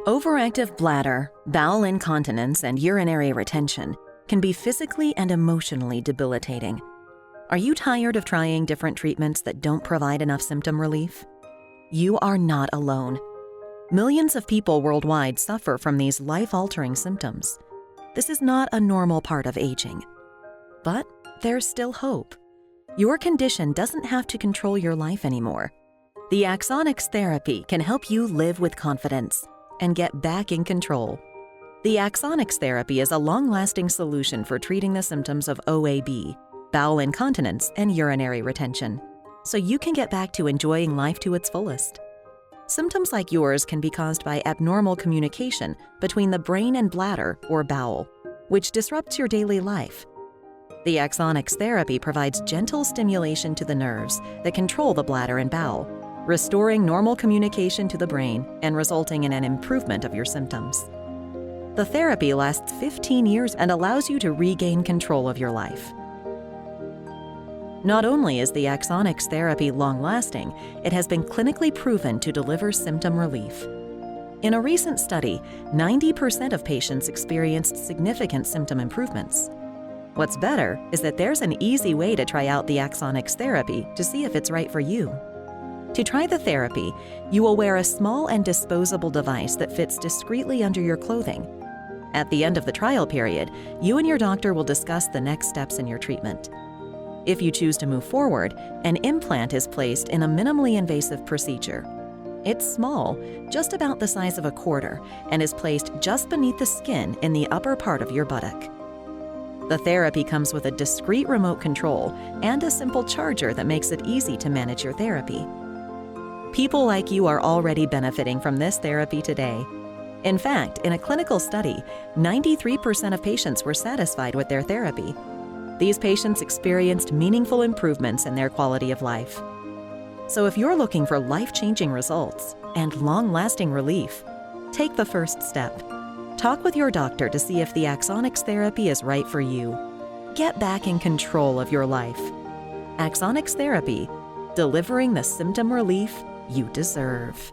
Overactive bladder, bowel incontinence, and urinary retention can be physically and emotionally debilitating. Are you tired of trying different treatments that don't provide enough symptom relief? You are not alone. Millions of people worldwide suffer from these life-altering symptoms. This is not a normal part of aging. But there's still hope. Your condition doesn't have to control your life anymore. The Axonics Therapy can help you live with confidence and get back in control. The Axonics Therapy is a long-lasting solution for treating the symptoms of OAB, bowel incontinence, and urinary retention, so you can get back to enjoying life to its fullest. Symptoms like yours can be caused by abnormal communication between the brain and bladder or bowel, which disrupts your daily life. The Axonics Therapy provides gentle stimulation to the nerves that control the bladder and bowel, restoring normal communication to the brain and resulting in an improvement of your symptoms. The therapy lasts 15 years and allows you to regain control of your life. Not only is the Axonics Therapy long-lasting, it has been clinically proven to deliver symptom relief. In a recent study, 90% of patients experienced significant symptom improvements. What's better is that there's an easy way to try out the Axonics Therapy to see if it's right for you. To try the therapy, you will wear a small and disposable device that fits discreetly under your clothing. At the end of the trial period, you and your doctor will discuss the next steps in your treatment. If you choose to move forward, an implant is placed in a minimally invasive procedure. It's small, just about the size of a quarter, and is placed just beneath the skin in the upper part of your buttock. The therapy comes with a discreet remote control and a simple charger that makes it easy to manage your therapy. People like you are already benefiting from this therapy today. In fact, in a clinical study, 93% of patients were satisfied with their therapy. These patients experienced meaningful improvements in their quality of life. So if you're looking for life-changing results and long-lasting relief, take the first step. Talk with your doctor to see if the Axonics Therapy is right for you. Get back in control of your life. Axonics Therapy, delivering the symptom relief you deserve.